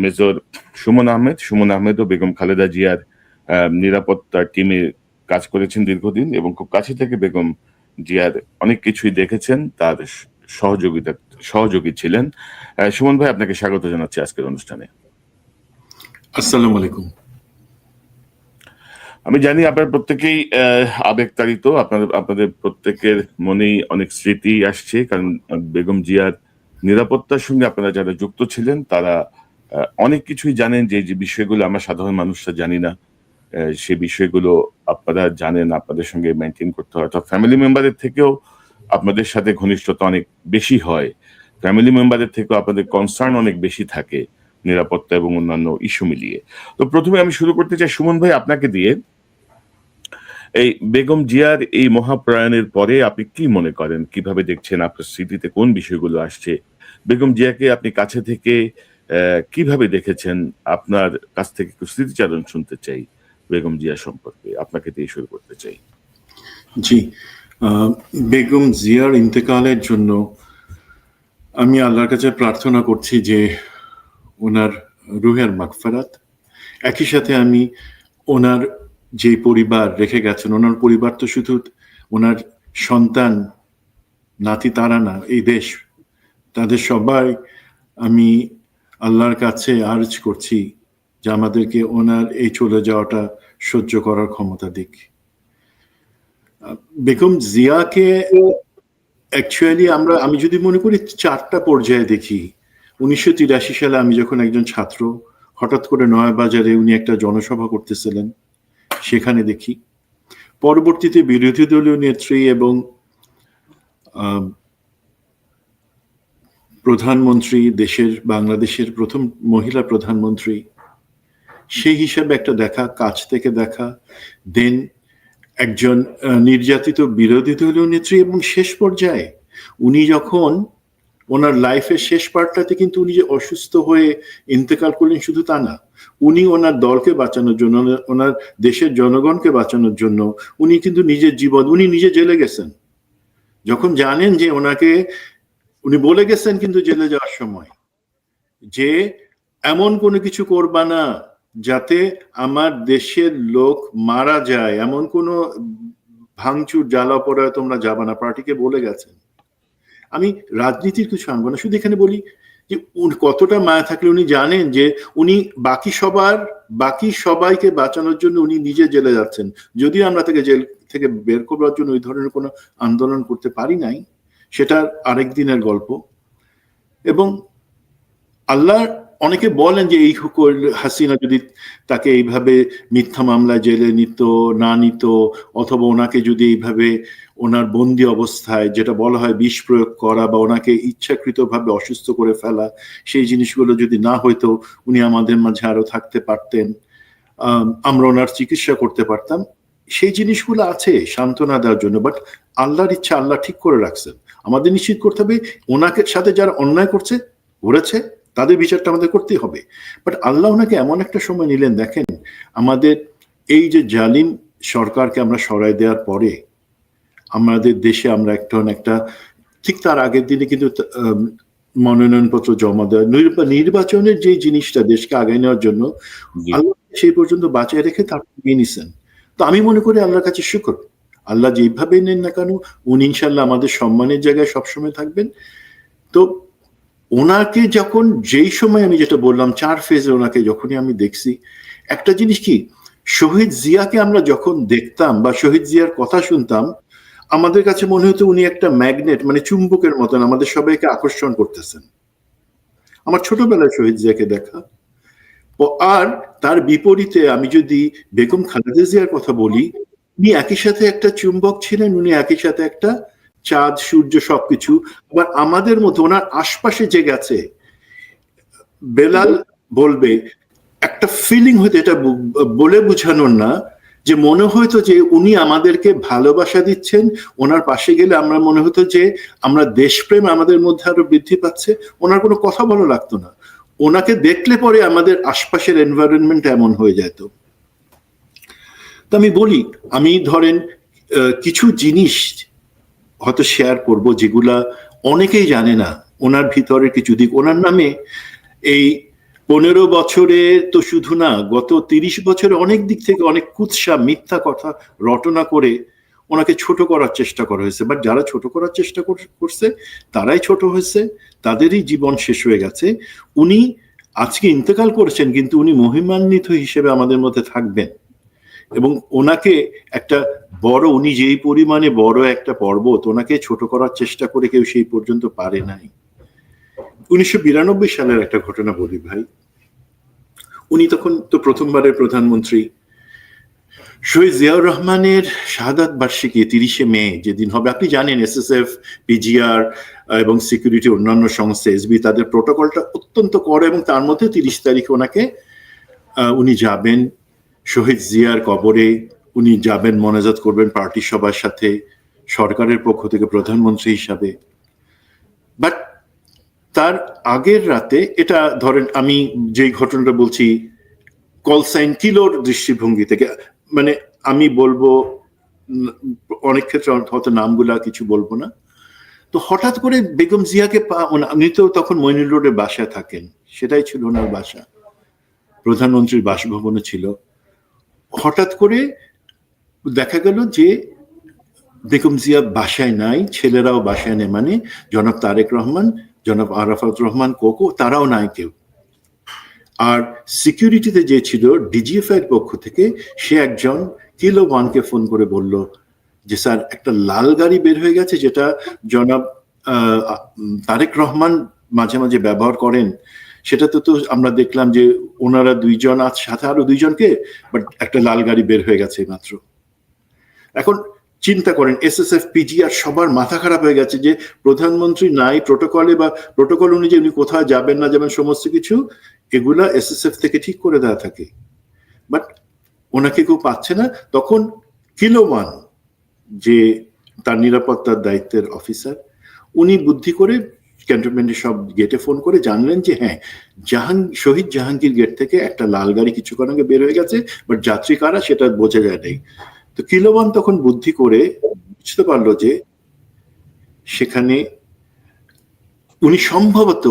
Major Suman Ahmed ও বেগম খালেদা জিয়ার নিরাপত্তার টিমে কাজ করেছেন দীর্ঘদিন এবং খুব কাছে থেকে বেগম জিয়ার অনেক কিছুই দেখেছেন, তার সহযোগী ছিলেন। সুমন ভাই, আপনাকে স্বাগত জানাচ্ছি আজকের অনুষ্ঠানে। আসসালামু আলাইকুম। আমি জানি আপনার প্রত্যেকেই আবেগতাড়িত, আপনাদের প্রত্যেকের মনেই অনেক স্মৃতি আসছে, কারণ বেগম জিয়ার নিরাপত্তার সঙ্গে আপনারা যারা যুক্ত ছিলেন তারা অনেক কিছুই জানেন, যে যে বিষয়গুলো আমরা সাধারণ মানুষরা জানি না, সে বিষয়গুলো আপনারা জানেন, আপনাদের সঙ্গে মেনটেন করতে হয়। অর্থাৎ ফ্যামিলি মেম্বারের থেকেও আপনাদের সাথে ঘনিষ্ঠতা অনেক বেশি হয়, ফ্যামিলি মেম্বারের থেকেও আপনাদের কনসার্ন অনেক বেশি থাকে নিরাপত্তা এবং অন্যান্য ইস্যু মিলিয়ে। তো প্রথমে আমি শুরু করতে চাই সুমন ভাই আপনাকে দিয়ে, এই বেগম জিয়ার এই মহাপ্রয়াণের পরে আপনি কি মনে করেন, কিভাবে দেখছেন, আপনার স্মৃতিতে কোন বিষয়গুলো আসছে, বেগম জিয়াকে আপনি কাছে থেকে কিভাবে দেখেছেন? আপনার কাছ থেকে একটু স্মৃতিচারণ শুনতে চাই বেগম জিয়া সম্পর্কে, আপনাকে দিয়ে শুরু করতে চাই। জি, বেগম জিয়ার ইন্তেকালের জন্য আমি আল্লাহর কাছে প্রার্থনা করছি যে ওনার রুহের মাগফিরাত। একই সাথে আমি ওনার যে পরিবার রেখে গেছেন, ওনার পরিবার তো শুধু ওনার সন্তান নাতি তারা না, এই দেশ, তাদের সবাই আমি আল্লাহর কাছে আর্জ করছি যে আমাদেরকে ওনার এই চলে যাওয়াটা সহ্য করার ক্ষমতা দিক। বেগম জিয়াকে অ্যাকচুয়ালি আমি যদি মনে করি 4টা পর্যায়ে দেখি। 1983 সালে আমি যখন একজন ছাত্র, হঠাৎ করে নয়াবাজারে উনি একটা জনসভা করতেছিলেন, সেখানে দেখি। পরবর্তীতে বিরোধী দলীয় নেত্রী এবং প্রধানমন্ত্রী, বাংলাদেশের প্রথম মহিলা প্রধানমন্ত্রী, সেই হিসাবে একটা দেখা, কাছ থেকে দেখা, দেন একজন নির্যাতিত বিরোধী দলীয় নেত্রী, এবং শেষ পর্যায়ে উনি যখন ওনার লাইফের শেষ পার্টটাতে কিন্তু উনি যে অসুস্থ হয়ে ইন্তেকাল করলেন শুধু তা না, উনি ওনার দলকে বাঁচানোর জন্য, ওনার দেশের জনগণকে বাঁচানোর জন্য উনি কিন্তু নিজের জীবন, উনি নিজে জেলে গেছেন। যখন জানেন যে উনি বলে গেছেন কিন্তু জেলে যাওয়ার সময় যে এমন কোনো কিছু করবা না যাতে আমার দেশের লোক মারা যায়, এমন কোনো ভাঙচুর জ্বালাপোড়ায় তোমরা যাবা না, পার্টিকে বলে গেছেন। আমি রাজনীতির কিছু আনবো না, শুধু এখানে বলি যে কতটা মায়া থাকলে উনি জানেন যে উনি বাকি সবাইকে বাঁচানোর জন্য উনি নিজে জেলে যাচ্ছেন। যদিও আমরা তাকে জেল থেকে বের করবার জন্য ওই ধরনের কোনো আন্দোলন করতে পারি নাই, সেটা আরেক দিনের গল্প। এবং আল্লাহ, অনেকে বলেন যে এই হাসিনা যদি তাকে এইভাবে মিথ্যা মামলায় জেলে নিত অথবা ওনাকে যদি এইভাবে ওনার বন্দি অবস্থায়, যেটা বলা হয় বিষ প্রয়োগ করা বা ওনাকে ইচ্ছাকৃতভাবে অসুস্থ করে ফেলা, সেই জিনিসগুলো যদি না হইতো, উনি আমাদের মাঝে আরো থাকতে পারতেন, আমরা ওনার চিকিৎসা করতে পারতাম। সেই জিনিসগুলো আছে সান্ত্বনা দেওয়ার জন্য, বাট আল্লাহর ইচ্ছা আল্লাহ ঠিক করে রাখছেন। আমাদের নিশ্চিত করতে হবে ওনাকে সাথে যারা অন্যায় করেছে তাদের বিচারটা আমাদের করতেই হবে। বাট আল্লাহ ওনাকে এমন একটা সময় নিলেন, দেখেন আমাদের এই যে জালিম সরকারকে আমরা সরাই দেওয়ার পরে আমাদের দেশে আমরা একটা ঠিক তার আগের দিনে কিন্তু মনোনয়নপত্র জমা দেওয়া, নির্বাচনের যে জিনিসটা দেশকে আগায় নেওয়ার জন্য আল্লাহ সেই পর্যন্ত বাঁচিয়ে রেখে তার নিয়ে নিছেন। তো আমি মনে করি আল্লাহর কাছে শুকর, আল্লাহ যেভাবে নেন না কেন উনি ইনশাল্লাহ আমাদের সম্মানের জায়গায় সবসময় থাকবেন। তো ওনাকে যখন যেই সময় আমি যেটা বললাম 4 ফেজে ওনাকে যখনই আমি দেখছি, একটা জিনিস কি, শহীদ জিয়াকে আমরা যখন দেখতাম বা শহীদ জিয়ার কথা শুনতাম, আমাদের কাছে মনে হতো উনি একটা ম্যাগনেট, মানে চুম্বকের মতন আমাদের সবাইকে আকর্ষণ করতেছেন। আমার ছোটবেলায় শহীদ জিয়াকে দেখা। আর তার বিপরীতে আমি যদি বেগম খালেদা জিয়ার কথা বলি, উনি একই সাথে একটা চুম্বক ছিলেন, উনি একই সাথে একটা চাঁদ সূর্য সবকিছু। আবার আমাদের মধ্যে ওনার আশপাশে যে গেছে, বেলাল বলবে একটা ফিলিং হইতো, এটা বলে বোঝানোর না, যে মনে হইতো যে উনি আমাদেরকে ভালোবাসা দিচ্ছেন। ওনার পাশে গেলে আমরা মনে হতো যে আমরা দেশপ্রেম আমাদের মধ্যে আরো বৃদ্ধি পাচ্ছে। ওনার কোনো কথা ভালো লাগতো না, ওনাকে দেখলে পরে আমাদের আশপাশের এনভায়রনমেন্ট এমন হয়ে যেত। তো আমি বলি, আমি ধরেন কিছু জিনিস হয়তো শেয়ার করব যেগুলা অনেকেই জানে না, ওনার ভিতরের কিছু দিক। ওনার নামে এই 15 বছরে তো শুধু না, গত 30 বছরে অনেক দিক থেকে অনেক কুৎসা মিথ্যা কথা রটনা করে ওনাকে ছোট করার চেষ্টা করা হয়েছে। বাট যারা ছোট করার চেষ্টা করছে তারাই ছোট হয়েছে, তাদেরই জীবন শেষ হয়ে গেছে। উনি আজকে ইন্তেকাল করেছেন, কিন্তু উনি মহিমান্বিত হিসেবে আমাদের মধ্যে থাকবেন। এবং ওনাকে একটা বড়, উনি যেই পরিমাণে বড় একটা পর্বত, ওনাকে ছোট করার চেষ্টা করে কেউ সেই পর্যন্ত পারে নাই। 1992 সালের একটা ঘটনা বলি ভাই। উনি তখন তো প্রথমবারের প্রধানমন্ত্রী। শহীদ জিয়াউর রহমানের শাহাদাত বার্ষিকী 30শে মে যেদিন হবে, আপনি জানেন এসএসএফ, পিজিআর এবং সিকিউরিটি অন্যান্য সংস্থা এসবি তাদের প্রোটোকলটা অত্যন্ত কড়া, এবং তার মধ্যে 30 তারিখে ওনাকে উনি যাবেন শহীদ জিয়ার কবরে, উনি যাবেন, মোনাজাত করবেন পার্টি সবার সাথে সরকারের পক্ষ থেকে প্রধানমন্ত্রী হিসাবে। বাট তার আগের রাতে, এটা ধরেন আমি যেই ঘটনাটা বলছি কল সাইন কিলোর দৃষ্টিভঙ্গি থেকে, মানে আমি বলবো অনেক ক্ষেত্রে হয়তো নামগুলা কিছু বলবো না, তো হঠাৎ করে বেগম জিয়াকে উনি তো তখন মইনুল রোডের বাসায় থাকেন, সেটাই ছিল ওনার বাসা, প্রধানমন্ত্রীর বাসভবনে ছিল। হঠাৎ করে দেখা গেল যে বেগম জিয়া বাসায় নাই, ছেলেরাও বাসায় নেই, মানে জনাব তারেক রহমান, জনাব আরাফাত রহমান কোকো, তারাও নাই কেউ। আর সিকিউরিটিতে যে ছিল ডিজিএফআই এর পক্ষ থেকে, সে একজন কিলো ওয়ানকে ফোন করে বলল যে স্যার একটা লাল গাড়ি বের হয়ে গেছে, যেটা জনাব তারেক রহমান মাঝে মাঝে ব্যবহার করেন, সেটাতে তো আমরা দেখলাম যে ওনারা দুইজন আছে, সাথে আরো দুইজনকে, বাট একটা লাল গাড়ি বের হয়ে গেছে মাত্র। এখন চিন্তা করেন, এসএসএফ, পিজিআর সবার মাথা খারাপ হয়ে গেছে যে প্রধানমন্ত্রী নাই, প্রোটোকলে বা প্রোটোকল অনুযায়ী উনি কোথায় যাবেন না যাবেন সমস্ত কিছু এগুলা এসএসএফ থেকে ঠিক করে দেওয়া থাকে, বাট ওনাকে কেউ পাচ্ছে না। তখন কিলো ওয়ান, যে তার নিরাপত্তার দায়িত্বের অফিসার, উনি বুদ্ধি করে ক্যান্টনমেন্টের সব গেটে ফোন করে জানলেন যে হ্যাঁ, শহীদ জাহাঙ্গীর গেট থেকে একটা লাল গাড়ি কিছুক্ষণ আগে বের হয়ে গেছে, বাট যাত্রী কারা সেটা বোঝা যায় নাই। তো কিলোওয়ান তখন বুদ্ধি করে বুঝতে পারলো যে সেখানে উনি সম্ভবত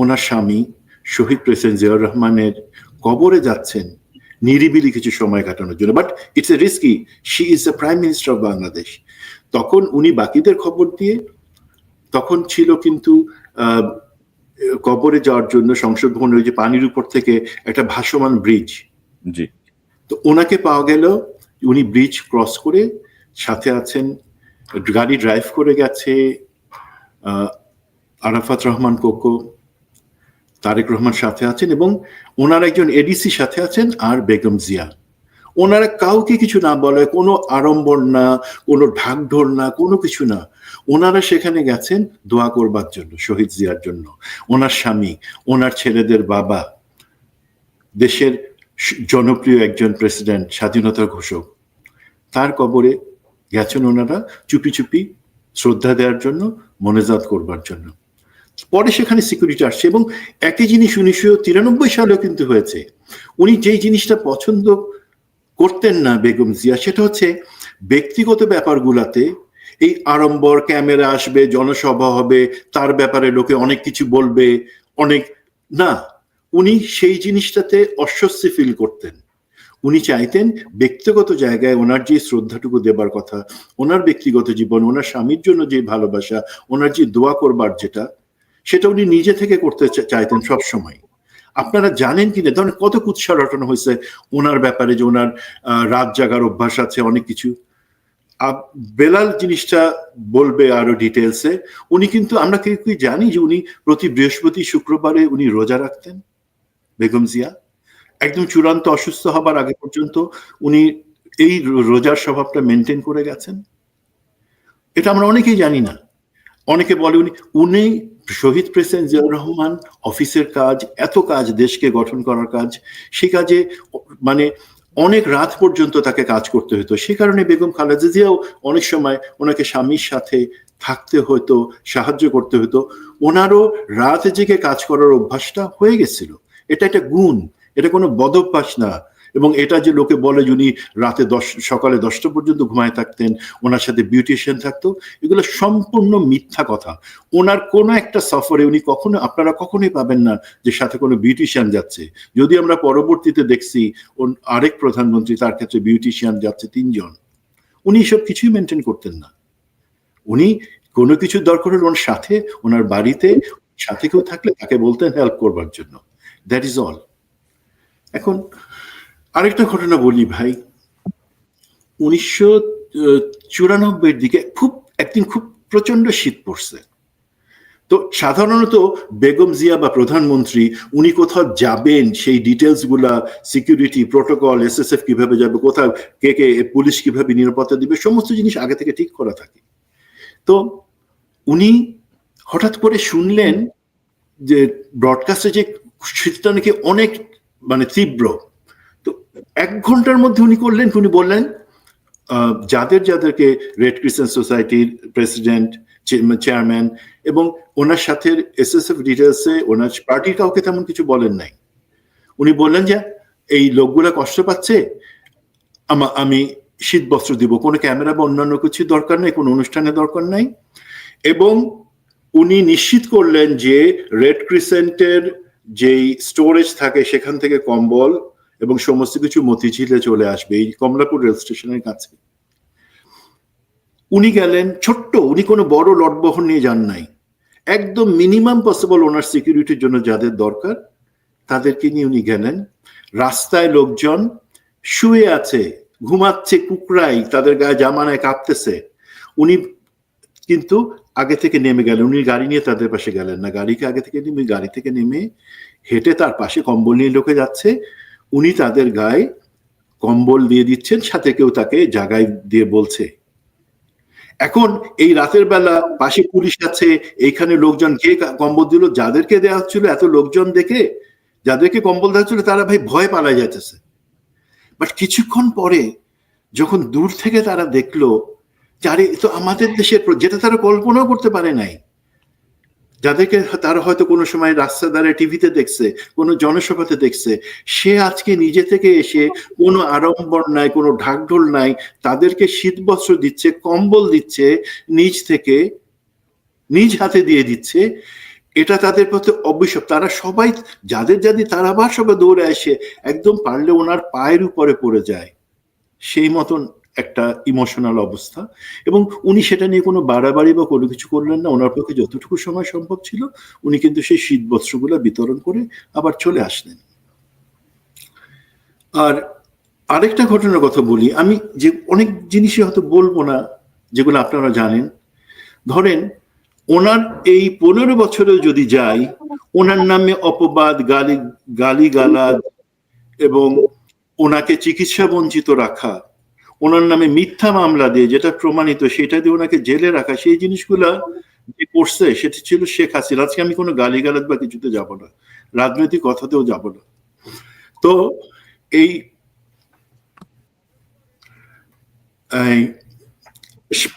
ওনার স্বামী শহীদ প্রেসিডেন্ট জিয়াউর রহমানের কবরে যাচ্ছেন নিরিবিলি কিছু সময় কাটানোর জন্য। But it's a risky, she is the prime minister of Bangladesh. তখন উনি বাকিদের খবর দিয়ে, তখন ছিল কিন্তু কবরে যাওয়ার জন্য সংসদ ভবনের যে পানির উপর থেকে একটা ভাসমান ব্রিজ, জি, তো ওনাকে পাওয়া গেল। উনি ব্রিজ ক্রস করে, সাথে আছেন, গাড়ি ড্রাইভ করে গেছে আরাফাত রহমান কোকো, তারেক রহমান সাথে আছেন, এবং ওনার একজন এডিসি সাথে আছেন, আর বেগম জিয়া। ওনারা কাউকে কিছু না বলে, কোনো আড়ম্বর না, কোনো ঢাকঢোল না, কোনো কিছু না, ওনারা সেখানে গেছেন দোয়া করবার জন্য শহীদ জিয়ার জন্য। ওনার স্বামী, ওনার ছেলেদের বাবা, দেশের জনপ্রিয় একজন প্রেসিডেন্ট, স্বাধীনতার ঘোষক, তার কবরে গেছেন ওনারা চুপি চুপি শ্রদ্ধা দেওয়ার জন্য, মোনাজাত করবার জন্য। পরে সেখানে সিকিউরিটি আসছে, এবং একই জিনিস 1993 সালেও কিন্তু হয়েছে। উনি যেই জিনিসটা পছন্দ করতেন না বেগম জিয়া, সেটা হচ্ছে ব্যক্তিগত ব্যাপারগুলাতে এই আড়ম্বর, ক্যামেরা আসবে, জনসভা হবে, তার ব্যাপারে লোকে অনেক কিছু বলবে, অনেক না, উনি সেই জিনিসটাতে অস্বস্তি ফিল করতেন। উনি চাইতেন ব্যক্তিগত জায়গায় ওনার যে শ্রদ্ধাটুকু দেবার কথা, ওনার ব্যক্তিগত জীবন, ওনার স্বামীর জন্য যে ভালোবাসা, ওনার যে দোয়া করবার যেটা, সেটা উনি নিজে থেকে করতে চাইতেন সব সময়। আপনারা জানেন কিনা, ধরেন কত কুৎসা রটনা হয়েছে ওনার ব্যাপারে, যে ওনার রাত জাগার অভ্যাস আছে, অনেক কিছু। বেলাল জিনিসটা বলবে আরো ডিটেলসে। উনি কিন্তু, আমরা কেউ কি জানি যে উনি প্রতি বৃহস্পতি শুক্রবারে উনি রোজা রাখতেন বেগম জিয়া, একদম চূড়ান্ত অসুস্থ হবার আগে পর্যন্ত উনি এই রোজার স্বভাবটা মেনটেন করে গেছেন। এটা আমরা অনেকেই জানি না। অনেকে বলে উনি শহীদ প্রেসিডেন্ট জিয়াউর রহমান অফিসের কাজ, এত কাজ, দেশকে গঠন করার কাজ, সে কাজে মানে অনেক রাত পর্যন্ত তাকে কাজ করতে হতো। সে কারণে বেগম খালেদা জিয়াও অনেক সময় ওনাকে স্বামীর সাথে থাকতে হতো, সাহায্য করতে হতো। ওনারও রাত জেগে কাজ করার অভ্যাসটা হয়ে গেছিল। এটা একটা গুণ, এটা কোনো বদভ্যাস না। এবং এটা যে লোকে বলে যে উনি রাতে সকালে 10টা পর্যন্ত ঘুমায় থাকতেন, ওনার সাথে বিউটিশিয়ান থাকতো, এগুলো সম্পূর্ণ মিথ্যা কথা। ওনার কোনো একটা সফরে উনি আপনারা কখনোই পাবেন না যে সাথে কোনো বিউটিশিয়ান যাচ্ছে। যদি আমরা পরবর্তীতে দেখছি আরেক প্রধানমন্ত্রী, তার ক্ষেত্রে বিউটিশিয়ান যাচ্ছে 3 জন। উনি এসব কিছুই মেনটেন করতেন না। উনি কোনো কিছু দরকার হলে ওনার সাথে, ওনার বাড়িতে সাথে কেউ থাকলে তাকে বলতেন হেল্প করবার জন্য। That is all. এখন আরেকটা ঘটনা বলি ভাই, 1994 দিকে একদিন খুব প্রচন্ড শীত পড়ছে। তো সাধারণত বেগম জিয়া বা প্রধানমন্ত্রী উনি কোথাও যাবেন সেই ডিটেলস গুলা, সিকিউরিটি প্রোটোকল, এসএসএফ কিভাবে যাবে, কোথাও কে পুলিশ কিভাবে নিরাপত্তা দিবে, সমস্ত জিনিস আগে থেকে ঠিক করা থাকে। তো উনি হঠাৎ করে শুনলেন যে ব্রডকাস্টে যে শীতটা নাকি অনেক তীব্র। তো 1 ঘন্টার মধ্যে উনি বললেন যাদেরকে রেড ক্রিসেন্ট সোসাইটির প্রেসিডেন্ট, চেয়ারম্যান এবং ওনার সাথে এসএসএফ ডিটেলসে ওনার পার্টির কাউকে তেমন কিছু বলেন নাই। উনি বললেন যে এই লোকগুলা কষ্ট পাচ্ছে, আমি শীত বস্ত্র দিব, কোনো ক্যামেরা বা অন্যান্য কিছু দরকার নাই, কোনো অনুষ্ঠানের দরকার নাই। এবং উনি নিশ্চিত করলেন যে রেড ক্রিসেন্টের যেই স্টোরেজ থাকে সেখান থেকে কম্বল এবং সমস্ত কিছু মতিঝিলে চলে আসবে, এই কমলাপুর রেল স্টেশনের কাছে। উনি গেলেন ছোট্ট, উনি কোনো বড় লটবহর নিয়ে যান নাই, একদম মিনিমাম পসিবল ওনার সিকিউরিটির জন্য যাদের দরকার তাদেরকে নিয়ে উনি গেলেন। রাস্তায় লোকজন শুয়ে আছে, ঘুমাচ্ছে কুকরাই, তাদের গায়ে জামা নাই, কাঁপতেছে। উনি কিন্তু আগে থেকে নেমে গেলেন, উনি গাড়ি নিয়ে তাদের পাশে গেলেন না, গাড়িকে আগে থেকে নেমে, গাড়ি থেকে নেমে হেঁটে তার পাশে কম্বল নিয়ে লোকে যাচ্ছে, উনি তাদের গায়ে কম্বল দিয়ে দিচ্ছেন, সাথে কেউ তাকে জাগায় দিয়ে বলছে। এখন এই রাতের বেলা পাশে পুলিশ আছে, এইখানে লোকজন কে কম্বল দিল, যাদেরকে দেওয়া হচ্ছিল এত লোকজন দেখে, যাদেরকে কম্বল দেওয়া হচ্ছিল তারা ভাই ভয় পালায় যাইতেছে। বাট কিছুক্ষণ পরে যখন দূর থেকে তারা দেখলো যারে তো আমাদের দেশের, যেটা তারা কল্পনাও করতে পারে নাই, যাদেরকে তারা হয়তো কোনো সময় রাস্তা দ্বারা টিভিতে দেখছে, কোনো জনসভাতে দেখছে, সে আজকে নিজে থেকে এসে কোনো আড়ম্বর নাই, কোনো ঢাকঢোল নাই, তাদেরকে শীতবস্ত্র দিচ্ছে, কম্বল দিচ্ছে, নিজ হাতে দিয়ে দিচ্ছে। এটা তাদের প্রতি অভিশাপ। তারা সবাই যাদের তারা আবার সবাই দৌড়ে আসে, একদম পারলে ওনার পায়ের উপরে পড়ে যায়, সেই মতন একটা ইমোশনাল অবস্থা। এবং উনি সেটা নিয়ে কোনো বাড়াবাড়ি বা কোনো কিছু করলেন না। ওনার পক্ষে যতটুকু সময় সম্ভব ছিল উনি কিন্তু সেই শীত বস্ত্রগুলো বিতরণ করে আবার চলে আসলেন। আর আরেকটা ঘটনার কথা বলি, আমি যে অনেক জিনিসই হয়তো বলবো না যেগুলো আপনারা জানেন। ধরেন ওনার এই 15 বছরেও যদি যাই, ওনার নামে অপবাদ, গালিগালাজ এবং ওনাকে চিকিৎসা বঞ্চিত রাখা, ওনার নামে মিথ্যা মামলা দিয়ে যেটা প্রমাণিত সেটা দিয়ে ওনাকে জেলে রাখা, সেই জিনিসগুলা যে করছে সেটা ছিল শেখ হাসিনা। আজকে আমি কোনো গালিগালাজ বা কিছুতে যাব না, রাজনৈতিক কথাতেও যাব না। তো এই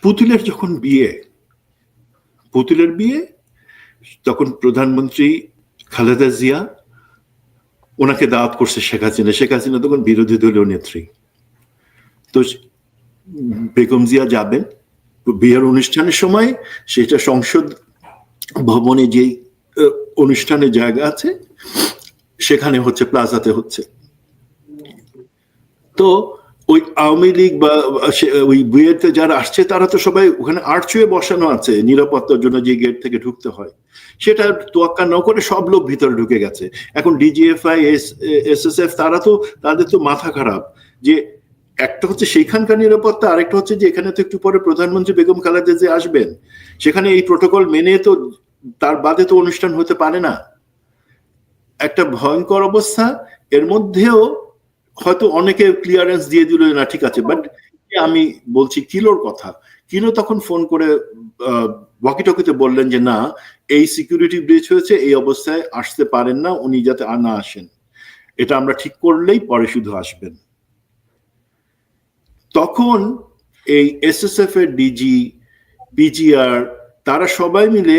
পুতুলের যখন পুতুলের বিয়ে, তখন প্রধানমন্ত্রী খালেদা জিয়া ওনাকে দাওয়াত করছে শেখ হাসিনা তখন বিরোধী দলীয় নেত্রী। তো বেগম জিয়া যাবেন বিয়ের অনুষ্ঠানের সময়, সেটা সংসদ ভবনে যে অনুষ্ঠানের জায়গা আছে সেখানে হচ্ছে, প্লাজাতে হচ্ছে। তো ওই আওয়ামী লীগ বা ওই বিয়েতে যারা আসছে তারা তো সবাই ওখানে আর্চওয়ে বসানো আছে নিরাপত্তার জন্য, যে গেট থেকে ঢুকতে হয়, সেটা তোয়াক্কা না করে সব লোক ভিতরে ঢুকে গেছে। এখন ডিজিএফআই, এসএসএফ তাদের তো মাথা খারাপ, যে একটা হচ্ছে সেইখানকার নিরাপত্তা, আরেকটা হচ্ছে যে এখানে তো একটু পরে প্রধানমন্ত্রী বেগম খালেদা জিয়া আসবেন, সেখানে এই প্রোটোকল মেনে তো তার বাদে তো অনুষ্ঠান হতে পারে না। একটা ভয়ঙ্কর অবস্থা। এর মধ্যেও হয়তো অনেকে ক্লিয়ারেন্স দিয়ে দিল না, ঠিক আছে, বাট আমি বলছি কিলোর কথা। কিলো তখন ফোন করে ওয়াকিটকিতে বললেন যে না, এই সিকিউরিটি ব্রিচ হয়েছে, এই অবস্থায় আসতে পারেন না, উনি যাতে না আসেন, এটা আমরা ঠিক করলেই পরে শুধু আসবেন। তখন এই এসএসএফ এর ডিজি, পিজিআর, তারা সবাই মিলে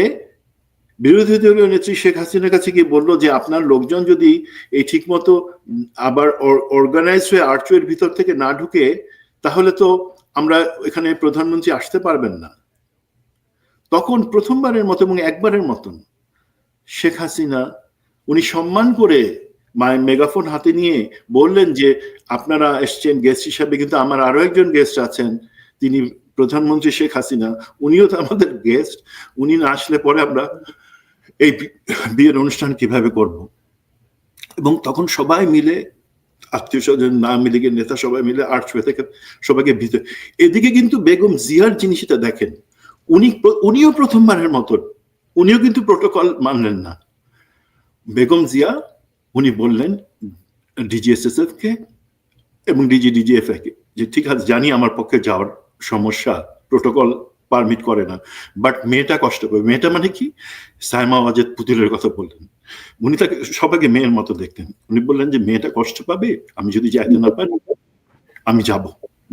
বিরোধী দলীয় নেত্রী শেখ হাসিনার কাছে গিয়ে বললো যে আপনার লোকজন যদি এই ঠিক মতো আবার অর্গানাইজ হয়ে আর্চওয়ের ভিতর থেকে না ঢুকে, তাহলে তো আমরা এখানে প্রধানমন্ত্রী আসতে পারবেন না। তখন প্রথমবারের মতো এবং একবারের মতন শেখ হাসিনা উনি সম্মান করে মেগাফোন হাতে নিয়ে বললেন যে আপনারা এসছেন গেস্ট হিসাবে, কিন্তু আমার আরো একজন গেস্ট আছেন, তিনি প্রধানমন্ত্রী শেখ হাসিনা, উনিও তো আমাদের গেস্ট, উনি না আসলে পরে আমরা এই বিয়ের অনুষ্ঠান কিভাবে করব। এবং তখন সবাই মিলে, আত্মীয় স্বজন না মিলে গিয়ে নেতা সবাই মিলে আর্চওয়ে থেকে সবাইকে ভিতরে। এদিকে কিন্তু বেগম জিয়ার জিনিসটা দেখেন, উনিও প্রথমবারের মতন উনিও কিন্তু প্রোটোকল মানলেন না। বেগম জিয়া উনি বললেন ডিজিএসএসএফ কে এবং ডিজিএফ কে যে ঠিক আছে, জানি আমার পক্ষে যাওয়ার সমস্যা, প্রোটোকল পারমিট করে না, বাট মেয়েটা কষ্ট পাবে। মেয়েটা মানে কি? সাইমা ওয়াজেদ পুতুলের কথা বললেন। উনি তাকে সবাইকে মেয়ের মতো দেখতেন। উনি বললেন যে মেয়েটা কষ্ট পাবে, আমি যদি যাইতে না পারি আমি যাব।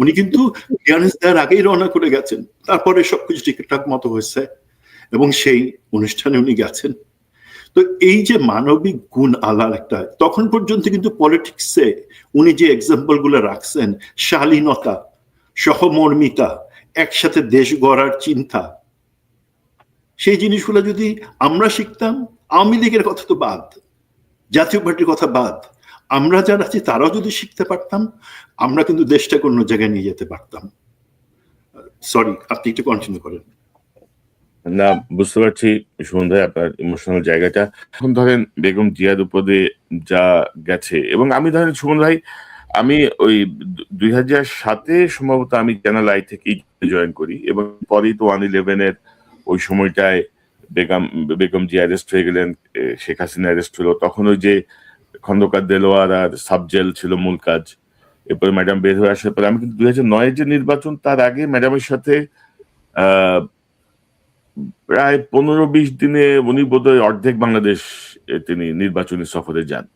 উনি কিন্তু ক্লিয়ারেন্স দেওয়ার আগেই রওনা করে গেছেন, তারপরে সবকিছু ঠিকঠাক মতো হয়েছে এবং সেই অনুষ্ঠানে উনি গেছেন। তো এই যে মানবিক গুণ আলার একটা, তখন পর্যন্ত কিন্তু পলিটিক্সে উনি যে এক্সাম্পল গুলো রাখছেন, শালীনতা, সহমর্মিতা, একসাথে দেশ গড়ার চিন্তা, সেই জিনিসগুলো যদি আমরা শিখতাম, আওয়ামী লীগের কথা তো বাদ, জাতীয় পার্টির কথা বাদ, আমরা যারা আছি তারাও যদি শিখতে পারতাম, আমরা কিন্তু দেশটাকে অন্য জায়গায় নিয়ে যেতে পারতাম। সরি, আপনি একটু কন্টিনিউ করেন। না, বুঝতে পারছি সুমন ভাই আপনার ইমোশনাল জায়গাটা। এখন ধরেন বেগম জিয়ার উপরে যা গেছে, এবং আমি ধরেন সুমন ভাই, আমি ওই 2007-এ সম্ভবত আমি চ্যানেল আই থেকেই জয়েন করি, এবং পরেই তো 1/11-এর ওই সময়টায় বেগম জিয়া অ্যারেস্ট হয়ে গেলেন, শেখ হাসিনা অ্যারেস্ট হলো। তখন ওই যে খন্দকার দেলোয়ার আর সাবজেল ছিল মূল কাজ। এরপরে ম্যাডাম বের হয়ে আসার পরে আমি কিন্তু 2009-এর যে নির্বাচন, তার আগে ম্যাডামের সাথে প্রায় 15-20 দিনে উনি বোধহয় অর্ধেক বাংলাদেশ তিনি নির্বাচনী সফরে যান,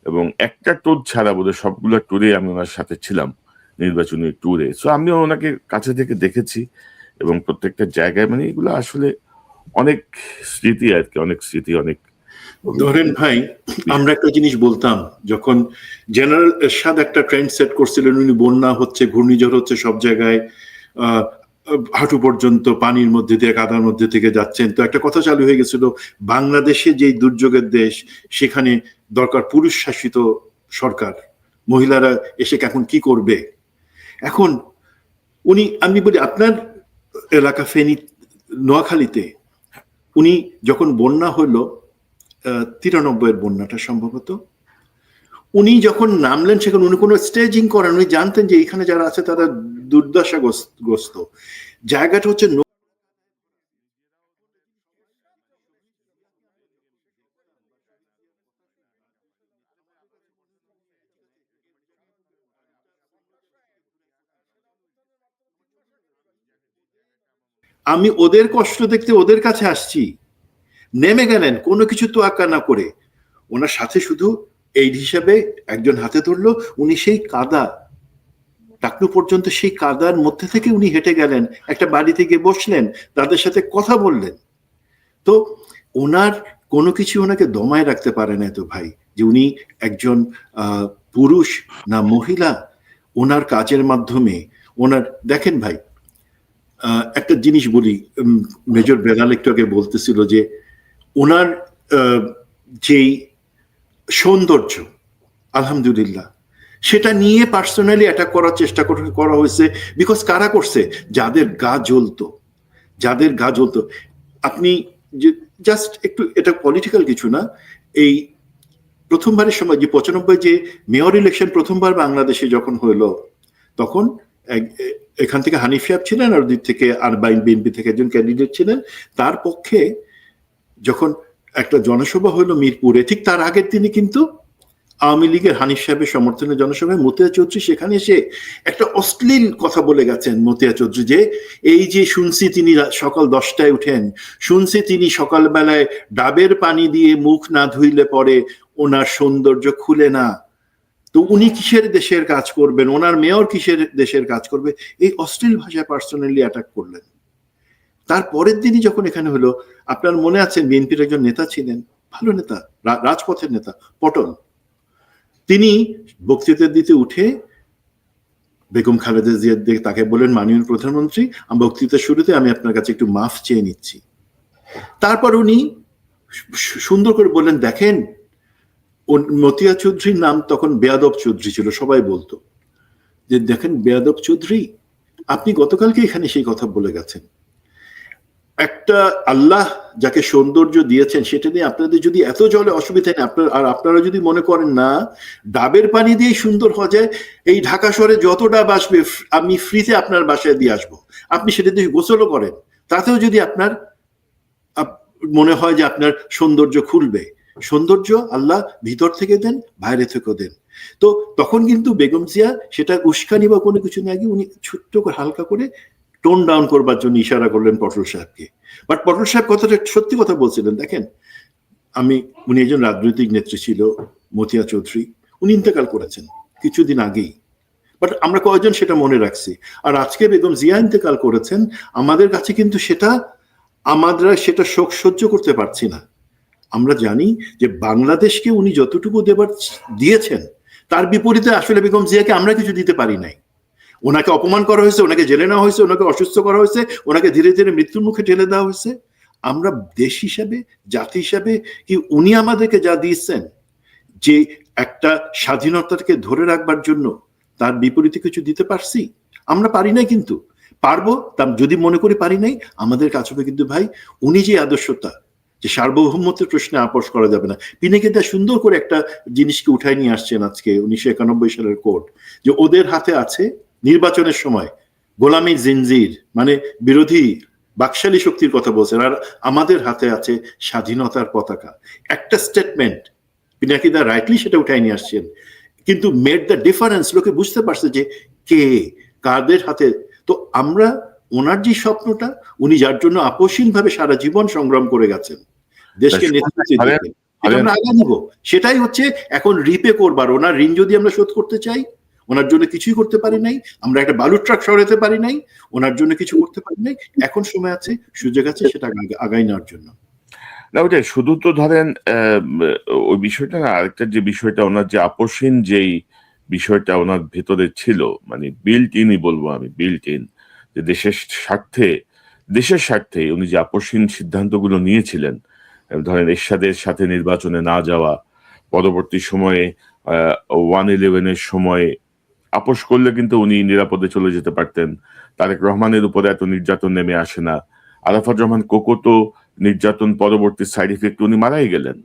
এবং একটা ট্যুর ছাড়া বোধহয় সবগুলো ট্যুরে আমি ওনার সাথে ছিলাম, নির্বাচনী ট্যুরে। সো আমিও ওনাকে কাছে থেকে দেখেছি, এবং প্রত্যেকটা জায়গায় মানে এগুলো আসলে অনেক স্মৃতি আর কি, অনেক স্মৃতি, অনেক। ধরেন ভাই, আমরা একটা জিনিস বলতাম, যখন জেনারেল এরশাদ একটা ট্রেন্ড সেট করছিলেন, উনি বন্যা হচ্ছে, ঘূর্ণিঝড় হচ্ছে সব জায়গায়, হাঁটু পর্যন্ত পানির মধ্যে দিয়ে, কাদার মধ্যে থেকে যাচ্ছেন, তো একটা কথা চালু হয়ে গেছিল, বাংলাদেশে যেই দুর্যোগের দেশ, সেখানে দরকার পুরুষ শাসিত সরকার, মহিলারা এসে এখন কি করবে। এখন আমি বলি, আপনার এলাকা ফেনী, নোয়াখালীতে উনি যখন বন্যা হলো, 93-এর বন্যাটা সম্ভবত, উনি যখন নামলেন সেখানে উনি কোনো স্টেজিং করেন, উনি জানতেন যে এখানে যারা আছে তারা দুর্দশাগ্রস্ত। জায়গাটা হচ্ছে, আমি ওদের কষ্ট দেখতে ওদের কাছে আসছি, নেমে গেলেন কোনো কিছু তো আঁকা না করে। ওনার সাথে শুধু এই হিসাবে একজন হাতে ধরলো, উনি সেই কাদা টাকলু পর্যন্ত, সেই কাদার মধ্যে থেকে উনি হেঁটে গেলেন, একটা বাড়িতে গিয়ে বসলেন, তাদের সাথে কথা বললেন। তো ওনার কোনো কিছু ওনাকে দমায় রাখতে পারে না তো ভাই, যে উনি একজন পুরুষ না মহিলা, ওনার কাজের মাধ্যমে ওনার, দেখেন ভাই, একটা জিনিস বলি, মেজর বেলাল একটু আগে বলতেছিল যে ওনার যেই সৌন্দর্য, আলহামদুলিল্লাহ, সেটা নিয়ে পার্সোনালি অ্যাটাক করার চেষ্টা করা হয়েছে। বিকজ কারা করছে? যাদের গা জ্বলতো, যাদের গা জ্বলতো। আপনি যে জাস্ট একটু, এটা পলিটিক্যাল কিছু না, এই প্রথমবারের সময় যে 95 যে মেয়র ইলেকশন প্রথমবার বাংলাদেশে যখন হইলো, তখন এখান থেকে হানিফ সাহেব ছিলেন, আর দিক থেকে আর বিএনপি থেকে একজন ক্যান্ডিডেট ছিলেন। তার পক্ষে যখন একটা জনসভা হইলো মিরপুরে, ঠিক তার আগের দিনে কিন্তু আওয়ামী লীগের হানিফ সাহেবের সমর্থনে জনসভায় মতিয়া চৌধুরী সেখানে এসে একটা অশ্লীল কথা বলে গেছেন। মতিয়া চৌধুরী যে এই যে শুনছি তিনি সকাল 10টায় উঠেন, শুনছি তিনি সকালবেলায় ডাবের পানি দিয়ে মুখ না ধুইলে পরে ওনার সৌন্দর্য খুলে না, তো উনি কিসের দেশের কাজ করবেন, ওনার মেয়র কিসের দেশের কাজ করবে, এই অশ্লীল ভাষায় পার্সোনালি অ্যাটাক করলেন। তারপরের দিনই যখন এখানে হলো, আপনার মনে আছে বিএনপির একজন নেতা ছিলেন, ভালো নেতা, রাজপথের নেতা, পটল, তিনি বক্তৃতা দিতে উঠে বেগম খালেদা জিয়া তাকে বলেন, মাননীয় প্রধানমন্ত্রী, বক্তৃতার শুরুতে আমি আপনার কাছে একটু মাফ চেয়ে নিচ্ছি। তারপর উনি সুন্দর করে বললেন, দেখেন, মতিয়া চৌধুরীর নাম তখন বেয়াদব চৌধুরী ছিল, সবাই বলতো যে দেখেন বেয়াদব চৌধুরী, আপনি গতকালকে এখানে সেই কথা বলে গেছেন, একটা আল্লাহ যাকে সৌন্দর্য দিয়েছেন সেটা নিয়ে আপনাদের যদি এত জলে অসুবিধা নেই, আপনারা যদি মনে করেন না ডাবের পানি দিয়ে সুন্দর হওয়া যায়, এই ঢাকা শহরে যত ডাব আসবে আমি ফ্রিতে আপনার বাসায় দিয়ে আসবো, আপনি সেটা দিয়ে গোসলও করেন, তাতেও যদি আপনার মনে হয় যে আপনার সৌন্দর্য খুলবে, সৌন্দর্য আল্লাহ ভিতর থেকে দেন, বাইরে থেকেও দেন। তো তখন কিন্তু বেগম জিয়া সেটা উস্কানি বা কোনো কিছু না, উনি ছোট্ট করে হালকা করে টোন ডাউন করবার জন্য ইশারা করলেন পটল সাহেবকে। বাট পটল সাহেব কথাটা সত্যি কথা বলছিলেন। দেখেন, উনি একজন রাজনৈতিক নেত্রী ছিল, মতিয়া চৌধুরী, উনি ইন্তেকাল করেছেন কিছুদিন আগেই, বাট আমরা কয়েকজন সেটা মনে রাখছি। আর আজকে বেগম জিয়া ইন্তেকাল করেছেন, আমাদের কাছে কিন্তু আমরা সেটা শোক সহ্য করতে পারছি না। আমরা জানি যে বাংলাদেশকে উনি যতটুকু দিয়েছেন, তার বিপরীতে আসলে বেগম জিয়াকে আমরা কিছু দিতে পারি নাই। ওনাকে অপমান করা হয়েছে, ওনাকে জেলে নেওয়া হয়েছে, ওনাকে অসুস্থ করা হয়েছে, ওনাকে ধীরে ধীরে মৃত্যুর মুখে ঠেলে দেওয়া হয়েছে। আমরা দেশ হিসাবে, জাতি হিসাবে কি উনি আমাদেরকে যা দিয়েছেন, যে একটা স্বাধীনতাকে ধরে রাখবার জন্য, তার বিপরীতে কিছু দিতে পারছি? আমরা পারি নাই, কিন্তু পারবো। তা যদি মনে করি পারি নাই, আমাদের কাছে হবে কিন্তু ভাই উনি যে আদর্শতা, যে সার্বভৌমত্বের প্রশ্নে আপোষ করা যাবে না। পিনাকিদা সুন্দর করে একটা জিনিসকে উঠাই নিয়ে আসছেন আজকে 1991 সালের কোর্ট, যে ওদের হাতে আছে নির্বাচনের সময় গোলামি জিনজির, মানে বিরোধী বাকশালী শক্তির কথা বলছেন, আর আমাদের হাতে আছে স্বাধীনতার পতাকা। একটা স্টেটমেন্ট পিনাকিদা রাইটলি সেটা উঠাই নিয়ে আসছেন, কিন্তু মেড দ্য ডিফারেন্স, লোকে বুঝতে পারছে যে কে কাদের হাতে। তো আমরা ওনার যে স্বপ্নটা, উনি যার জন্য আপোষহীন ভাবে সারা জীবন সংগ্রাম করে গেছেন, দেশকে নেতৃত্ব দিয়েছেন, এটা আমরা আগে নিব। সেটাই হচ্ছে এখন রিপে করবার। ওনার ঋণ যদি আমরা শোধ করতে চাই, ওনার জন্য কিছুই করতে পারি নাই, আমরা একটা বালুর ট্রাক সরাতে পারি নাই, ওনার জন্য কিছু করতে পারি নাই, এখন সময় আছে, সুযোগ আছে সেটা আগাই নেওয়ার জন্য। না ওটাই, শুধু তো ধরেন ওই বিষয়টা না, আরেকটা যে বিষয়টা, ওনার যে আপোষহীন যেই বিষয়টা ওনার ভেতরে ছিল, মানে বিল্ট ইনই বলবো আমি, বিল্ট ইন, যে দেশের স্বার্থে উনি যে আপোষহীন সিদ্ধান্তগুলো নিয়েছিলেন, ধরেন এরশাদের সাথে নির্বাচনে না যাওয়া, পরবর্তী সময়ে 1/11-এর সময় আপোষ করলে কিন্তু উনি নিরাপদে চলে যেতে পারতেন। তারেক রহমানের উপরে এত নির্যাতন নেমে আসে না। আরাফাত রহমান কোকো তো নির্যাতন পরবর্তী সাইড ইফেক্ট উনি মারাই গেলেন,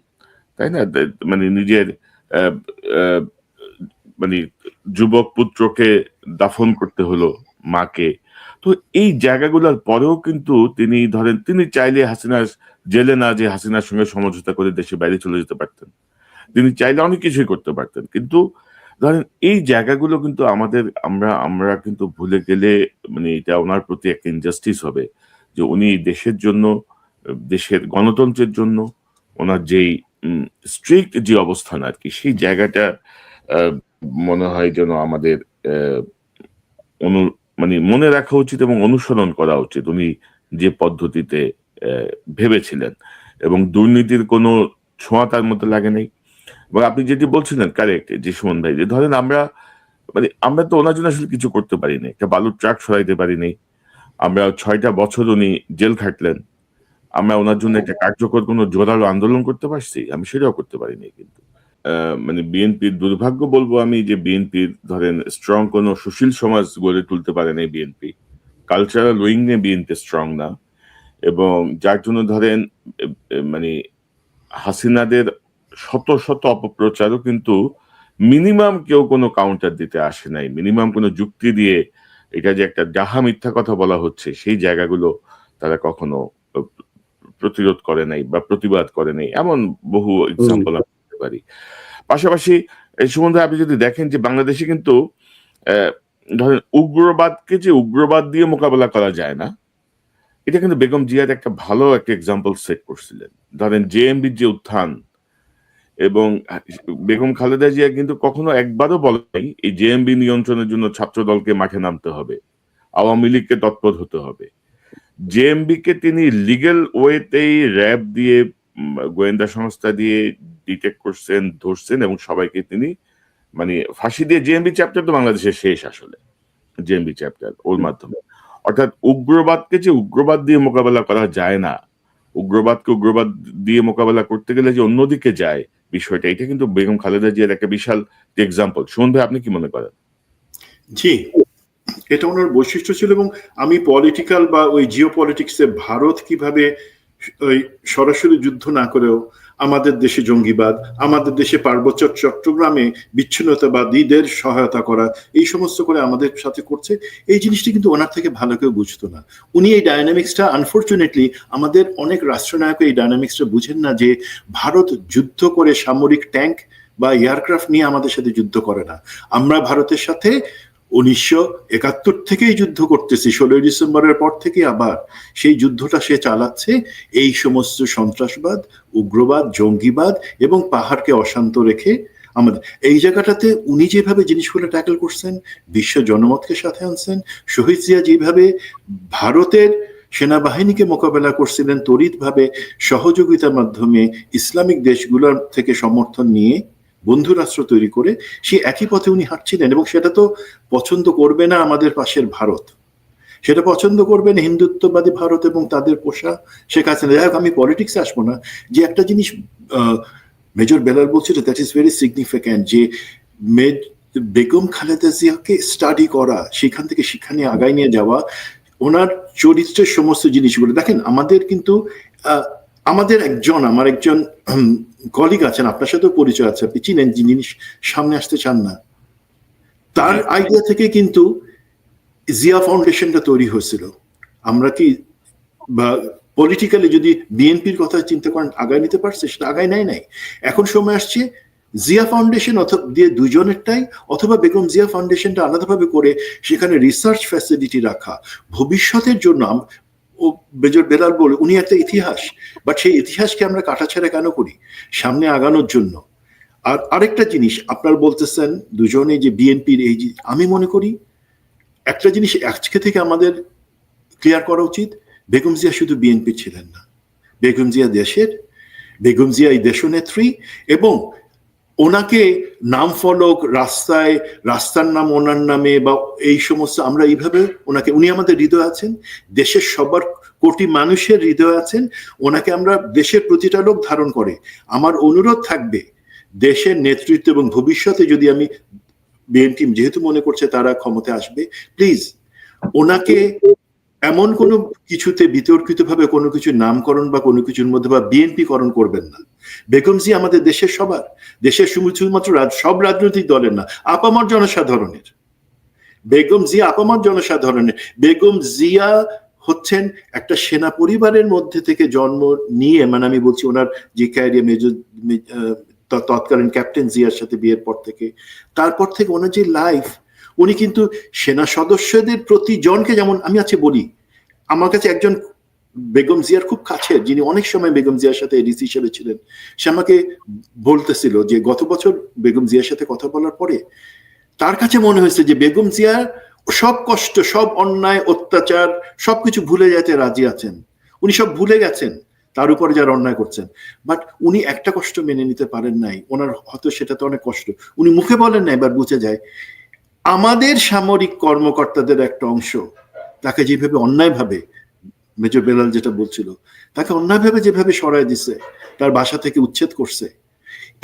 তাই না? মানে নিজের মানে যুবক পুত্রকে দাফন করতে হলো, মাকে। তো এই জায়গাগুলোর পরেও কিন্তু তিনি চাইলে হাসিনার জেলে না যে হাসিনার সঙ্গে সমঝোতা করে দেশের বাইরে চলে যেতে পারতেন, তিনি চাইলে অনেক কিছুই করতে পারতেন। কিন্তু ধরেন এই জায়গাগুলো কিন্তু আমরা কিন্তু ভুলে গেলে, মানে এটা ওনার প্রতি একটা ইনজাস্টিস হবে, যে উনি দেশের জন্য, দেশের গণতন্ত্রের জন্য ওনার যেই স্ট্রিক্ট যে অবস্থান আর কি, সেই জায়গাটা মনে হয় যেন আমাদের মানে মনে রাখা উচিত এবং অনুসরণ করা উচিত, উনি যে পদ্ধতিতে ভেবেছিলেন। এবং দুর্নীতির কোনো ছোঁয়া তার মধ্যে লাগে নাই। এবং আপনি যেটি বলছিলেন কারেক্ট, যে সুমন ভাই, যে ধরেন আমরা তো ওনার জন্য আসলে কিছু করতে পারিনি, একটা বালুর ট্রাক সরাইতে পারিনি, আমরা 6টা বছর উনি জেল খাটলেন, আমরা ওনার জন্য একটা কার্যকর কোনো জোরালো আন্দোলন করতে পারছি? আমি সেটাও করতে পারিনি। কিন্তু মানে বিএনপির দুর্ভাগ্য বলবো আমি, যে বিএনপির ধরেন স্ট্রং কোনো সুশীল সমাজ গড়ে তুলতে পারে নাই বিএনপি, কালচারাল উইং নিয়ে বিএনপি স্ট্রং না, এবং যার জন্য ধরেন মানে হাসিনাদের শত শত অপপ্রচারও কিন্তু মিনিমাম কেউ কোনো কাউন্টার দিতে আসে নাই, মিনিমাম কোনো যুক্তি দিয়ে এটা যে একটা যাহা মিথ্যা কথা বলা হচ্ছে সেই জায়গাগুলো তারা কখনো প্রতিরোধ করে নাই বা প্রতিবাদ করে নাই, এমন বহু এক্সাম্পল আমি দিতে পারি। পাশাপাশি এই সম্বন্ধে আপনি যদি দেখেন যে বাংলাদেশে কিন্তু ধরেন উগ্রবাদকে যে উগ্রবাদ দিয়ে মোকাবেলা করা যায় না, এটা কিন্তু বেগম জিয়ার একটা ভালো একটা এক্সাম্পল সেট করছিলেন। ধরেন জেএমবির যে উত্থান, এবং বেগম খালেদা জিয়া কিন্তু কখনো একবারও বলে নাই এই জেএমবি নিয়ন্ত্রণের জন্য ছাত্র দলকে মাঠে নামতে হবে, আওয়ামী লীগকে তৎপর হতে হবে। জেএমবি কে তিনি লিগ্যাল ওয়েতেই র্যাব দিয়ে গোয়েন্দা সংস্থা দিয়ে ডিটেক্ট করছেন, ধরছেন এবং সবাইকে তিনি মানে ফাঁসি দিয়ে, জেএমবি চ্যাপ্টার তো বাংলাদেশের শেষ আসলে, জেএমবি চ্যাপ্টার ওর মাধ্যমে, অর্থাৎ উগ্রবাদকে যে উগ্রবাদ দিয়ে মোকাবেলা করা যায় না, উগ্রবাদকে উগ্রবাদ দিয়ে মোকাবেলা করতে গেলে যে অন্যদিকে যায় বিষয়টা, এটা কিন্তু বেগম খালেদা জিয়ার একটা বিশাল এক্সাম্পল। সুমন ভাই, আপনি কি মনে করেন? জি, এটা ওনার বৈশিষ্ট্য ছিল। এবং আমি পলিটিক্যাল বা ওই জিও পলিটিক্সে ভারত কিভাবে ওই সরাসরি যুদ্ধ না করেও আমাদের দেশে জঙ্গিবাদ, আমাদের দেশে পার্বত্য চট্টগ্রামে বিচ্ছিন্নতাবাদীদের সহায়তা করা, এই সমস্ত করে আমাদের সাথে করছে, এই জিনিসটি কিন্তু ওনার থেকে ভালো কেউ বুঝতো না। উনি এই ডায়নামিক্সটা, আনফর্চুনেটলি আমাদের অনেক রাষ্ট্রনায়ক এই ডায়নামিক্সটা বুঝেন না, যে ভারত যুদ্ধ করে সামরিক ট্যাঙ্ক বা এয়ারক্রাফট নিয়ে আমাদের সাথে যুদ্ধ করে না। আমরা ভারতের সাথে 1971 থেকেই যুদ্ধ করতেছি, 16ই ডিসেম্বরের পর থেকে আবার সেই যুদ্ধটা সে চালাচ্ছে এই সমস্ত সন্ত্রাসবাদ, উগ্রবাদ, জঙ্গিবাদ এবং পাহাড়কে অশান্ত রেখে আমাদের এই জায়গাটাতে উনি যেভাবে জিনিসগুলো ট্যাকল করছেন, বিশ্ব জনমতকে সাথে আনছেন, শহীদ জিয়া যেভাবে ভারতের সেনাবাহিনীকে মোকাবেলা করছিলেন তড়িৎভাবে সহযোগিতার মাধ্যমে ইসলামিক দেশগুলোর থেকে সমর্থন নিয়ে বন্ধু রাষ্ট্র তৈরি করে, সে একই পথে উনি হাঁটছিলেন। এবং সেটা তো পছন্দ করবে না আমাদের পাশের ভারত, সেটা পছন্দ করবেন হিন্দুত্ববাদী ভারত এবং তাদের পোষা শেখ হাসিনা। যাই হোক, আমি পলিটিক্সে আসবো না। যে একটা জিনিস মেজর বেলাল বলছিল, দ্যাট ইজ ভেরি সিগনিফিক্যান্ট, যে বেগম খালেদা জিয়াকে স্টাডি করা, সেখান থেকে শিক্ষা নিয়ে আগায় নিয়ে যাওয়া, ওনার চরিত্রের সমস্ত জিনিসগুলো দেখেন। আমাদের কিন্তু আমার একজন কলিগ আছেন, আপনার সাথেও পরিচয় আছে, আপনি চিনেন, যে জিনিস সামনে আসতে চান না, তার আইডিয়া থেকে কিন্তু জিয়া ফাউন্ডেশনটা তৈরি হয়েছিল। আমরা কি বা পলিটিক্যালি যদি বিএনপির কথা চিন্তা করেন আগায় নিতে পারছে, সেটা আগায় নাই। এখন সময় আসছে জিয়া ফাউন্ডেশন দিয়ে দুজনেরটাই, অথবা বেগম জিয়া ফাউন্ডেশনটা আলাদাভাবে করে সেখানে রিসার্চ ফ্যাসিলিটি রাখা ভবিষ্যতের জন্য। ও মেজর বেলাল বলে উনি একটা ইতিহাস, বাট সেই ইতিহাসকে আমরা কাটাছেড়া কেন করি? সামনে আগানোর জন্য। আর আরেকটা জিনিস আপনার বলতেছেন দুজনে যে বিএনপির এই, আমি মনে করি একটা জিনিস আজকে থেকে আমাদের ক্লিয়ার করা উচিত, বেগম জিয়া শুধু বিএনপি ছিলেন না, বেগম জিয়া দেশের, বেগম জিয়া এই দেশনেত্রী। এবং ওনাকে নাম ফলক, রাস্তায় রাস্তার নাম ওনার নামে বা এই সমস্ত, আমরা এইভাবে ওনাকে, উনি আমাদের হৃদয় আছেন, দেশের সবার কোটি মানুষের হৃদয় আছেন, ওনাকে আমরা দেশের প্রতিটা লোক ধারণ করে। আমার অনুরোধ থাকবে, দেশের নেতৃত্ব এবং ভবিষ্যতে যদি আমি বিএনপি যেহেতু মনে করছে তারা ক্ষমতায় আসবে, প্লিজ ওনাকে এমন কোনো কিছুতে বিতর্কিতভাবে কোনো কিছু নামকরণ বা কোনো কিছুর মধ্যে বা বিএনপি করণ করবেন না। বেগম জিয়া আমাদের দেশের সবার, দেশের শুধুমাত্র সব রাজনৈতিক দলের না, আপামর জনসাধারণের। বেগম জিয়া আপামর জনসাধারণের। বেগম জিয়া হচ্ছেন একটা সেনা পরিবারের মধ্যে থেকে জন্ম নিয়ে, মানে আমি বলছি ওনার যে ক্যারিয়ার, মেজর তৎকালীন ক্যাপ্টেন জিয়ার সাথে বিয়ের পর থেকে, তারপর থেকে ওনার যে লাইফ, উনি কিন্তু সেনা সদস্যদের প্রতি জনকে, যেমন আমি আছে বলি, আমার কাছে একজন বেগম জিয়ার খুব কাছের, যিনি অনেক সময় বেগম জিয়ার সাথে এডিসি হিসেবে ছিলেন, সে আমাকে বলতেছিল যে গত বছর বেগম জিয়ার সাথে কথা বলার পরে তার কাছে মনে হয়েছে যে বেগম জিয়া সব কষ্ট, সব অন্যায়, অত্যাচার সবকিছু ভুলে যেতে রাজি আছেন। উনি সব ভুলে গেছেন তার উপরে যারা অন্যায় করছেন, বাট উনি একটা কষ্ট মেনে নিতে পারেন নাই। ওনার হয়তো সেটাতে অনেক কষ্ট, উনি মুখে বলেন না, এবার বুঝে যায়। আমাদের সামরিক কর্মকর্তাদের একটা অংশ তাকে যেভাবে অন্যায়ভাবে, মেজর বেলাল যেটা বলছিল, তাকে অন্যায়ভাবে যেভাবে সরায় দিছে, তার বাসা থেকে উচ্ছেদ করছে,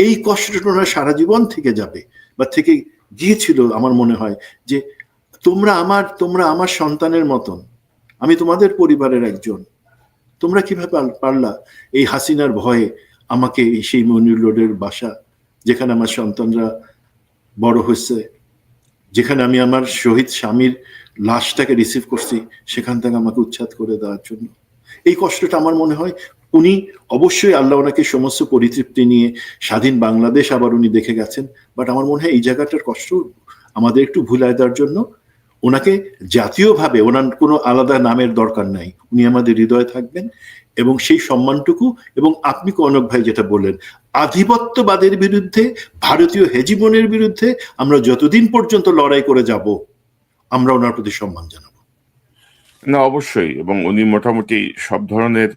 এই কষ্টটা ওনার সারা জীবন থেকে যাবে বা থেকে গিয়েছিল। আমার মনে হয় যে তোমরা আমার সন্তানের মতন, আমি তোমাদের পরিবারের একজন, তোমরা কিভাবে পারলা এই হাসিনার ভয়ে আমাকে সেই মনির রোডের বাসা, যেখানে আমার সন্তানরা বড় হয়েছে, যেখানে আমি আমার শহীদ স্বামীর লাশটাকে রিসিভ করছি, সেখান থেকে আমাকে উচ্ছেদ করে দেওয়ার জন্য। এই কষ্টটা আমার মনে হয় উনি অবশ্যই, আল্লাহ ওনাকে সমস্ত পরিতৃপ্তি নিয়ে স্বাধীন বাংলাদেশ আবার উনি দেখে গেছেন, বাট আমার মনে হয় এই জায়গাটার কষ্ট আমাদের একটু ভুলায় দেওয়ার জন্য ওনাকে জাতীয়ভাবে, ওনার কোনো আলাদা নামের দরকার নাই, উনি আমাদের হৃদয়ে থাকবেন। এবং সেই সম্মানটুকু, এবং আপনি কনক ভাই যেটা বললেন, আধিপত্যবাদের বিরুদ্ধে, ভারতীয় হেজিমনের বিরুদ্ধে আমরা যতদিন পর্যন্ত লড়াই করে যাব, আমরা ওনার প্রতি সম্মান জানাবো। না, অবশ্যই। এবং উনি মোটামুটি সব ধরনের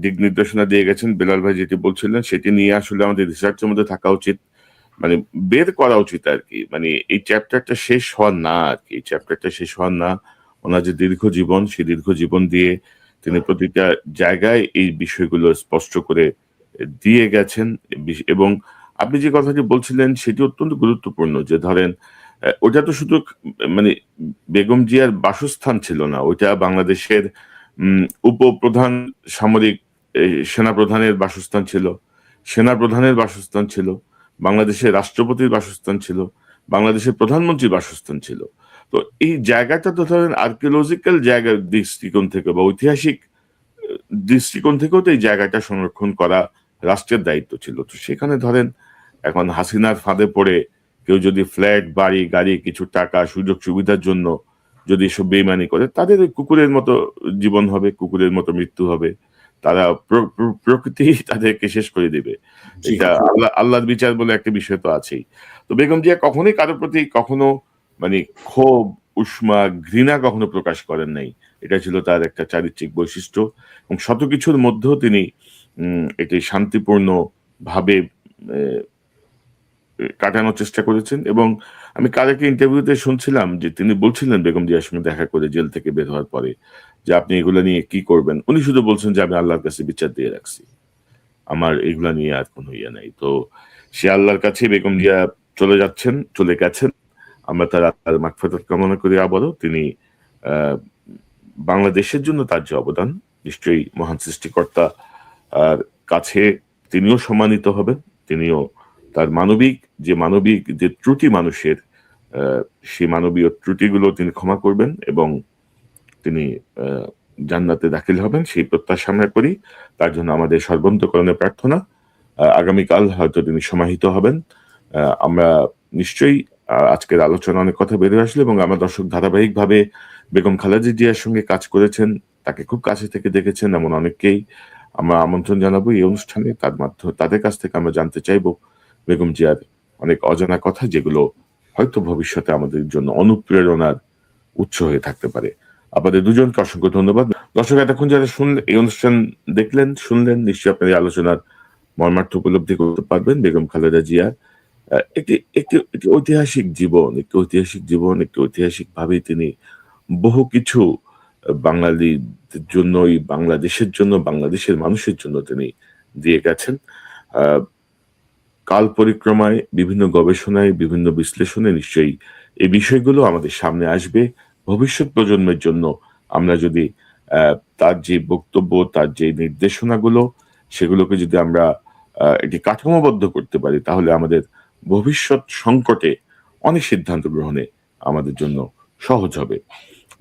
দিক নির্দেশনা দিয়ে গেছেন। বেলাল ভাই যেটি বলছিলেন সেটি নিয়ে আসলে আমাদের রিসার্চের মধ্যে থাকা উচিত। মানে বের করা উচিত আরকি। মানে এই চ্যাপ্টারটা শেষ হওয়ার না আরকি। এই চ্যাপ্টারটা শেষ হওয়ার না। উনার যে দীর্ঘ জীবন, সেই দীর্ঘ জীবন দিয়ে তিনি প্রতিটা জায়গায় এই বিষয়গুলো স্পষ্ট করে দিয়ে গেছেন। এবং আপনি যে কথাটি বলছিলেন সেটি অত্যন্ত গুরুত্বপূর্ণ, যে ধরেন ওটা তো শুধু মানে বেগম জিয়ার বাসস্থান ছিল না। ওইটা বাংলাদেশের উপপ্রধান সামরিক সেনাপ্রধানের বাসস্থান ছিল। সেনাপ্রধানের বাসস্থান ছিল। বাংলাদেশের রাষ্ট্রপতির বাসস্থান ছিল। বাংলাদেশের প্রধানমন্ত্রীর বাসস্থান ছিল। তো এই জায়গাটা তো ধরেন আর্কিওলজিক্যাল জায়গার দৃষ্টিকোণ থেকে বা ঐতিহাসিক দৃষ্টিকোণ থেকেও তো এই জায়গাটা সংরক্ষণ করা রাষ্ট্রের দায়িত্ব ছিল। তো সেখানে ধরেন এখন হাসিনার ফাঁদে পড়ে কেউ যদি ফ্ল্যাট, বাড়ি, গাড়ি, কিছু টাকা, সুযোগ সুবিধার জন্য যদি এসব বেইমানি করে, তাদের ওই কুকুরের মতো জীবন হবে, কুকুরের মতো মৃত্যু হবে। তারা প্রকৃতি তাদেরকে শেষ করে দিবে। জি। এটা আল্লাহর বিচার বলে একটা বিষয় তো আছেই। তো বেগম জিয়া কখনোই কারো প্রতি কখনো মানে ক্ষোভ, উষ্মা, ঘৃণা কখনো প্রকাশ করেন নাই। এটা ছিল তার একটা চারিত্রিক বৈশিষ্ট্য। এবং শত কিছুর মধ্যেও তিনি এটি শান্তিপূর্ণ ভাবে কাটানোর চেষ্টা করেছেন। এবং আমি কার একটা ইন্টারভিউতে শুনছিলাম যে তিনি বলছিলেন বেগম জিয়ার সঙ্গে দেখা করে জেল থেকে বের হওয়ার পরে যে, "আপনি এগুলা নিয়ে কি করবেন?" উনি শুধু বলছেন যে, "আমি আল্লাহর কাছে বিচার দিয়ে রাখছি। আমার এগুলা নিয়ে আর কোনো ইয়ে নাই।" তো সে আল্লাহর কাছে বেগম জিয়া চলে গেছেন। আমরা তার আত্মার মাগফিরাত কামনা করি আবারও। তিনি আ বাংলাদেশের জন্য তার যে অবদান, নিশ্চয়ই মহান সৃষ্টিকর্তা আর কাছে তিনিও সম্মানিত হবেন। তিনিও তার মানবিক যে ত্রুটি মানুষের, আ সেই মানবীয় ত্রুটিগুলো তিনি ক্ষমা করবেন এবং তিনি আ জান্নাতে দাখিল হবেন, সেই প্রত্যাশা আমরা করি। তার জন্য আমাদের সর্বান্তকরণে প্রার্থনা। আগামীকাল হয়তো তিনি সমাহিত হবেন। আমরা নিশ্চয়ই আজকের আলোচনা অনেক কথা বের হয়ে আসলো এবং আমার দর্শক ধারাবাহিকভাবে বেগম খালেদা জিয়ার সঙ্গে কাজ করেছেন, তাকে খুব কাছে থেকে দেখেছেন এমন অনেককেই আমরা আমন্ত্রণ জানাবো এই অনুষ্ঠানে। তাদের কাছ থেকে আমরা জানতে চাইবো বেগম জিয়ার অনেক অজানা কথা, যেগুলো হয়তো ভবিষ্যতে আমাদের জন্য অনুপ্রেরণার উৎস হয়ে থাকতে পারে। আপনাদের দুজনকে অসংখ্য ধন্যবাদ। দর্শক এতক্ষণ যারা এই অনুষ্ঠান দেখলেন, শুনলেন, নিশ্চয়ই আপনার এই আলোচনার মর্মার্থ উপলব্ধি করতে পারবেন। বেগম খালেদা জিয়া একটি ঐতিহাসিক জীবন, একটি ঐতিহাসিক ভাবে তিনি বহু কিছু বাঙালিদের জন্যই, বাংলাদেশের জন্য, বাংলাদেশের মানুষের জন্য তিনি দিয়ে গেছেন। আহ কাল পরিক্রমায়, বিভিন্ন গবেষণায়, বিভিন্ন বিশ্লেষণে নিশ্চয়ই এই বিষয়গুলো আমাদের সামনে আসবে। ভবিষ্যৎ প্রজন্মের জন্য আমরা যদি তার যে বক্তব্য, তার যে নির্দেশনাগুলো, সেগুলোকে যদি আমরা এটি কাঠামোবদ্ধ করতে পারি, তাহলে আমাদের ভবিষ্যৎ সংকটে অনেক সিদ্ধান্ত গ্রহণে আমাদের জন্য সহজ হবে।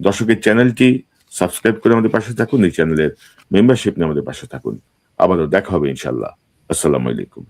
দর্শকের চ্যানেলটি সাবস্ক্রাইব করে আমাদের পাশে থাকুন। এই চ্যানেলের মেম্বারশিপ নিয়ে আমাদের পাশে থাকুন। আবারও দেখা হবে ইনশাআল্লাহ। আসসালামু আলাইকুম।